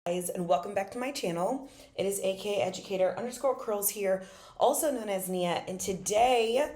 Guys, and welcome back to my channel. It is aka educator underscore curls here, also known as Nia, and today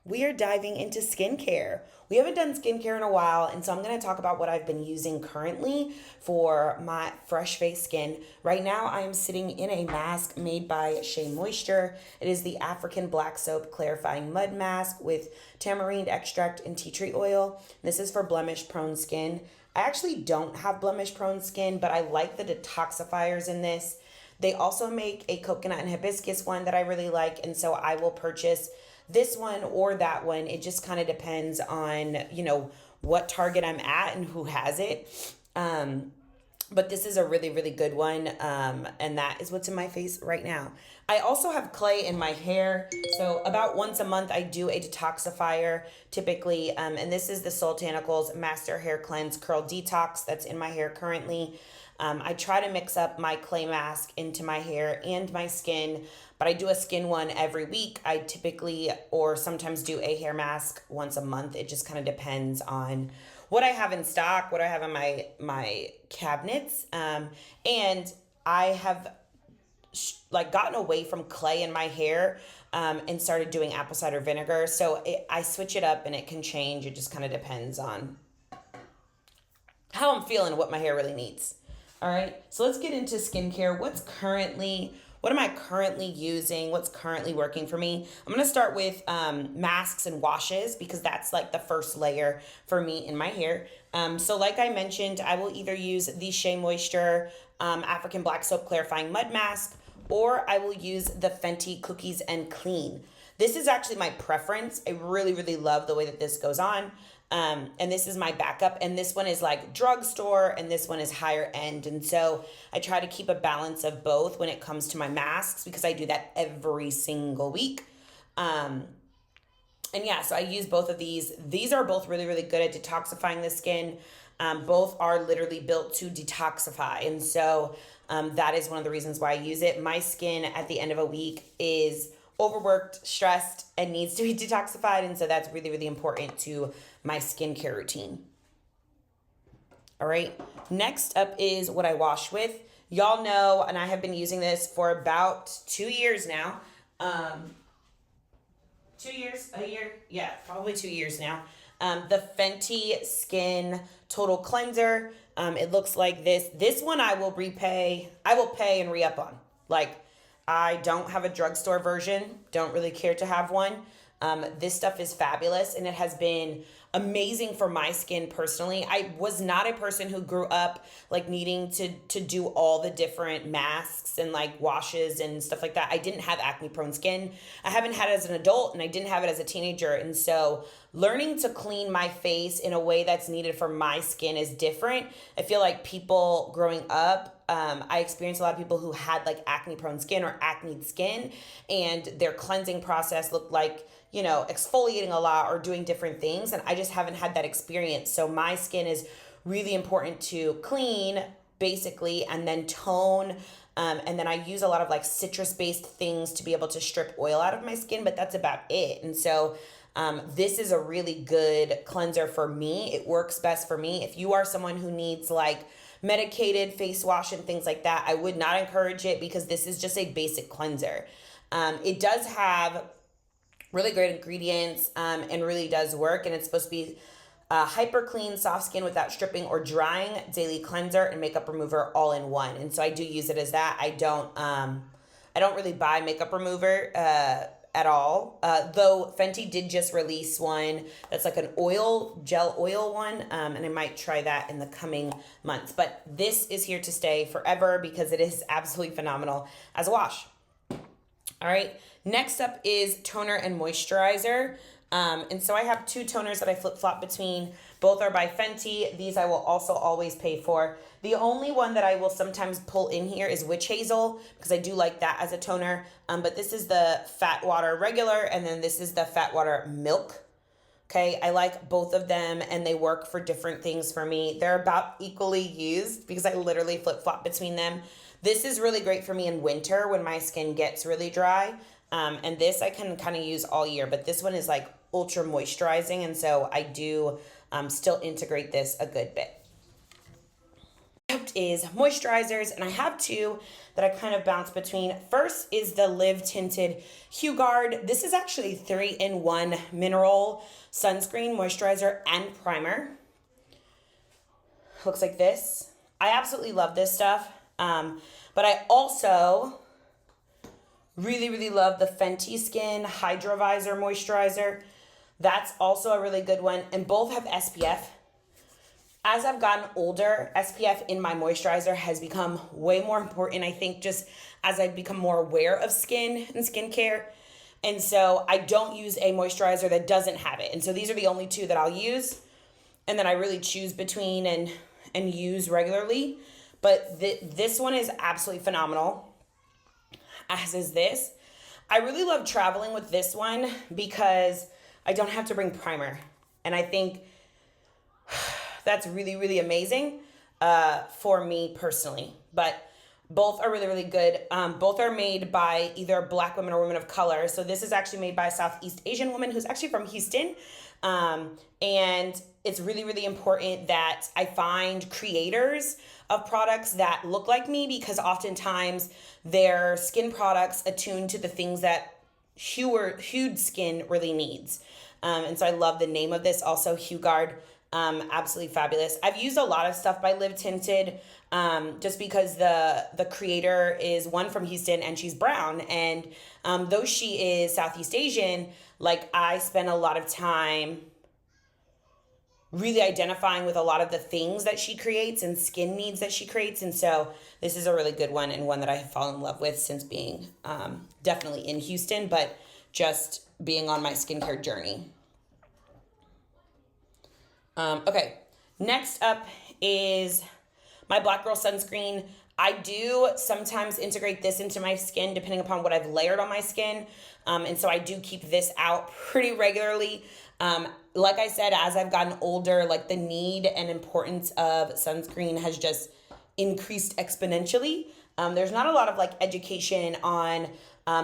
we are diving into skincare. We haven't done skincare in a while, and so I'm going to talk about what I've been using currently for my fresh face skin. Right now I am sitting in a mask made by Shea Moisture. It is the African Black Soap Clarifying Mud Mask with tamarind extract and tea tree oil. This is for blemish prone skin. I actually don't have blemish prone skin, but I like the detoxifiers in this. They also make a coconut and hibiscus one that I really like, and so I will purchase this one or that one. It just kind of depends on, what Target I'm at and who has it. But this is a really, really good one. And that is what's in my face right now. I also have clay in my hair. So about once a month, I do a detoxifier typically. And this is the Sultanicals Master Hair Cleanse Curl Detox that's in my hair currently. I try to mix up my clay mask into my hair and my skin, but I do a skin one every week. I typically or sometimes do a hair mask once a month. It just kind of depends on what I have in stock, what I have in my cabinets. And I have gotten away from clay in my hair and started doing apple cider vinegar. So I switch it up and it can change. It just kind of depends on how I'm feeling and what my hair really needs. All right, so let's get into skincare. What am I currently using? What's currently working for me? I'm going to start with masks and washes because that's like the first layer for me in my hair. So like I mentioned, I will either use the Shea Moisture African Black Soap Clarifying Mud Mask, or I will use the Fenty Cookies and Clean. This is actually my preference. I really, really love the way that this goes on. And this is my backup, and this one is like drugstore and this one is higher end. And so I try to keep a balance of both when it comes to my masks because I do that every single week. And yeah, so I use both of these. These are both really, really good at detoxifying the skin. Both are literally built to detoxify. And so that is one of the reasons why I use it. My skin at the end of a week is overworked, stressed, and needs to be detoxified. And so that's really, really important to my skincare routine. All right. Next up is what I wash with. Y'all know, and I have been using this for about 2 years now. 2 years, a year? Yeah, probably 2 years now. The Fenty Skin Total Cleanser. It looks like this. This one I will pay and re-up on. I don't have a drugstore version. Don't really care to have one. This stuff is fabulous, and it has been amazing for my skin personally. I was not a person who grew up needing to do all the different masks and washes and stuff like that. I didn't have acne prone skin. I haven't had it as an adult, and I didn't have it as a teenager. And so learning to clean my face in a way that's needed for my skin is different. I feel like people growing up, I experienced a lot of people who had acne prone skin or acne skin, and their cleansing process looked like, exfoliating a lot or doing different things. And I just haven't had that experience. So my skin is really important to clean basically, and then tone. And then I use a lot of citrus based things to be able to strip oil out of my skin, but that's about it. And so this is a really good cleanser for me. It works best for me. If you are someone who needs medicated face wash and things like that, I would not encourage it because this is just a basic cleanser. It does have really great ingredients and really does work, and it's supposed to be hyper clean, soft skin without stripping or drying, daily cleanser and makeup remover all in one. And so I do use it as that. I don't really buy makeup remover at all. Though Fenty did just release one that's an gel oil one. And I might try that in the coming months. But this is here to stay forever because it is absolutely phenomenal as a wash. All right. Next up is toner and moisturizer. And so I have two toners that I flip-flop between. Both are by Fenty. These I will also always pay for. The only one that I will sometimes pull in here is Witch Hazel because I do like that as a toner. But this is the Fat Water Regular, and then this is the Fat Water Milk. Okay, I like both of them, and they work for different things for me. They're about equally used because I literally flip-flop between them. This is really great for me in winter when my skin gets really dry. And this I can kind of use all year, but this one is ultra moisturizing, and so I do still integrate this a good bit. is moisturizers, and I have two that I kind of bounce between. First is the Live Tinted Hue Guard. This is actually 3-in-1 mineral sunscreen, moisturizer, and primer. Looks like this. I absolutely love this stuff, but I also really love the Fenty Skin Hydra Visor Moisturizer. That's also a really good one, and both have SPF. As I've gotten older, SPF in my moisturizer has become way more important, I think, just as I've become more aware of skin and skincare. And so I don't use a moisturizer that doesn't have it. And so these are the only two that I'll use, and then I really choose between and use regularly. But this one is absolutely phenomenal, as is this. I really love traveling with this one because I don't have to bring primer. And I think that's really amazing for me personally. But both are really good. Both are made by either Black women or women of color. So this is actually made by a Southeast Asian woman who's actually from Houston. And it's really important that I find creators of products that look like me, because oftentimes their skin products attune to the things that hued skin really needs. And so I love the name of this also, Hue Guard. Absolutely fabulous. I've used a lot of stuff by Live Tinted, just because the creator is one from Houston and she's brown, and though she is Southeast Asian, like I spend a lot of time really identifying with a lot of the things that she creates and skin needs that she creates. And so this is a really good one, and one that I have fallen in love with since being definitely in Houston, but just being on my skincare journey. Okay, next up is my Black Girl Sunscreen. I do sometimes integrate this into my skin depending upon what I've layered on my skin. And so I do keep this out pretty regularly. Like I said, as I've gotten older, like the need and importance of sunscreen has just increased exponentially. There's not a lot of like education on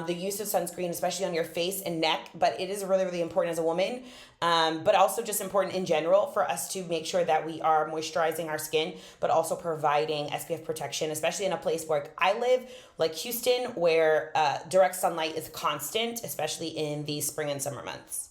the use of sunscreen, especially on your face and neck, but it is really important as a woman, but also just important in general for us to make sure that we are moisturizing our skin, but also providing SPF protection, especially in a place where I live, like Houston, where direct sunlight is constant, especially in the spring and summer months.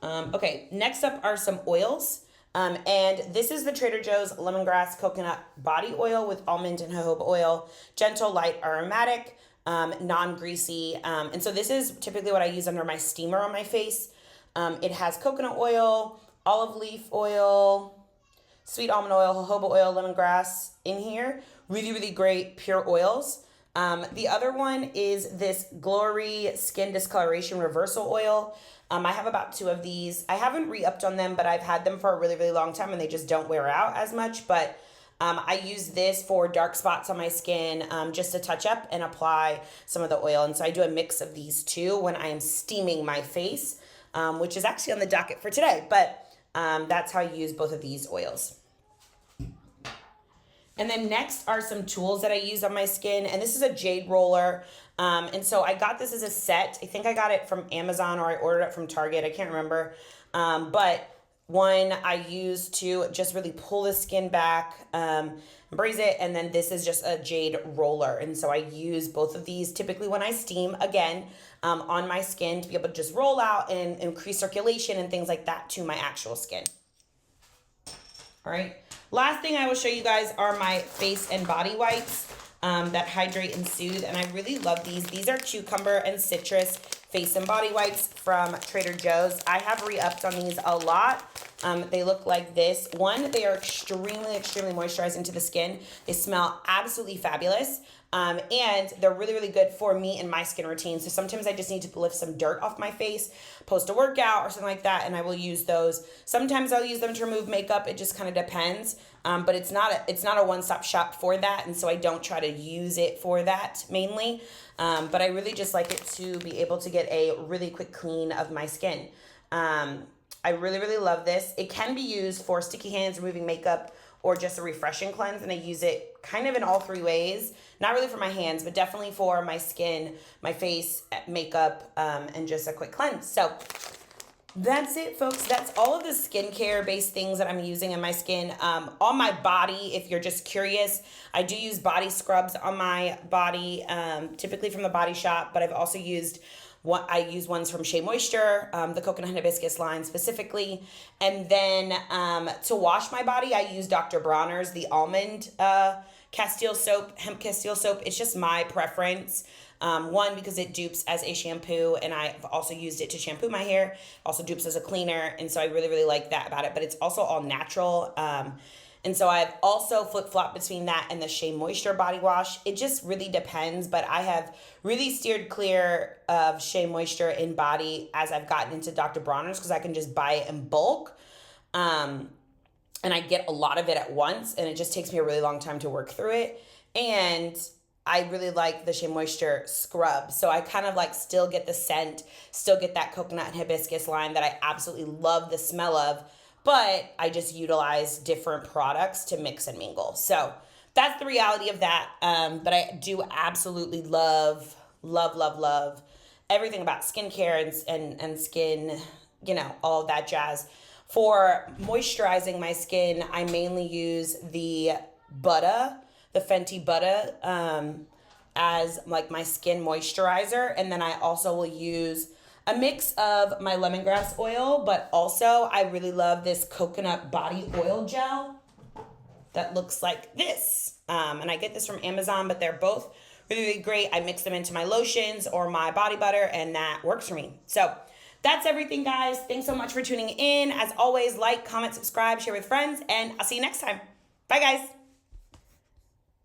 Okay, next up are some oils. And this is the Trader Joe's Lemongrass Coconut Body Oil with almond and jojoba oil, gentle, light, aromatic, non-greasy. And so this is typically what I use under my steamer on my face. It has coconut oil, olive leaf oil, sweet almond oil, jojoba oil, lemongrass in here. Really great pure oils. The other one is this Glory Skin Discoloration Reversal Oil. I have about 2 of these. I haven't re-upped on them, but I've had them for a really long time and they just don't wear out as much. But I use this for dark spots on my skin, just to touch up and apply some of the oil. And so I do a mix of these two when I am steaming my face, which is actually on the docket for today. But that's how I use both of these oils. And then next are some tools that I use on my skin. And this is a jade roller. And so I got this as a set. I think I got it from Amazon or I ordered it from Target. I can't remember. But one I use to just really pull the skin back, braise it. And then this is just a jade roller. And so I use both of these typically when I steam, again, on my skin to be able to just roll out and increase circulation and things like that to my actual skin. All right. Last thing I will show you guys are my face and body wipes that hydrate and soothe. And I really love these. These are cucumber and citrus face and body wipes from Trader Joe's. I have re-upped on these a lot. They look like this. One, they are extremely moisturizing to the skin. They smell absolutely fabulous. And they're really good for me and my skin routine. So sometimes I just need to lift some dirt off my face, post a workout or something like that, and I will use those. Sometimes I'll use them to remove makeup. It just kind of depends. But it's not a one-stop shop for that, and so I don't try to use it for that mainly. But I really just like it to be able to get a really quick clean of my skin. I really love this. It can be used for sticky hands, removing makeup, or just a refreshing cleanse, and I use it kind of in all 3 ways. Not really for my hands, but definitely for my skin, my face, makeup, and just a quick cleanse. So That's it, folks. That's all of the skincare based things that I'm using in my skin. On my body, if you're just curious, I do use body scrubs on my body, typically from the Body Shop, but I've also used I use ones from Shea Moisture, the coconut and hibiscus line specifically. And then to wash my body, I use Dr. Bronner's, the almond Castile soap, hemp Castile soap. It's just my preference. One, because it dupes as a shampoo, and I've also used it to shampoo my hair. Also dupes as a cleaner, and so I really, really like that about it. But it's also all natural. And so I've also flip-flopped between that and the Shea Moisture body wash. It just really depends, but I have really steered clear of Shea Moisture in body as I've gotten into Dr. Bronner's, because I can just buy it in bulk. And I get a lot of it at once, and it just takes me a really long time to work through it. And I really like the Shea Moisture scrub. So I kind of like still get the scent, still get that coconut and hibiscus line that I absolutely love the smell of, but I just utilize different products to mix and mingle. So that's the reality of that. But I do absolutely love everything about skincare and skin, all of that jazz. For moisturizing my skin, I mainly use the Fenty Butter, as like my skin moisturizer. And then I also will use a mix of my lemongrass oil, but also I really love this coconut body oil gel that looks like this. And I get this from Amazon, but they're both really, really great. I mix them into my lotions or my body butter, and that works for me. So that's everything, guys. Thanks so much for tuning in. As always, like, comment, subscribe, share with friends, and I'll see you next time. Bye, guys.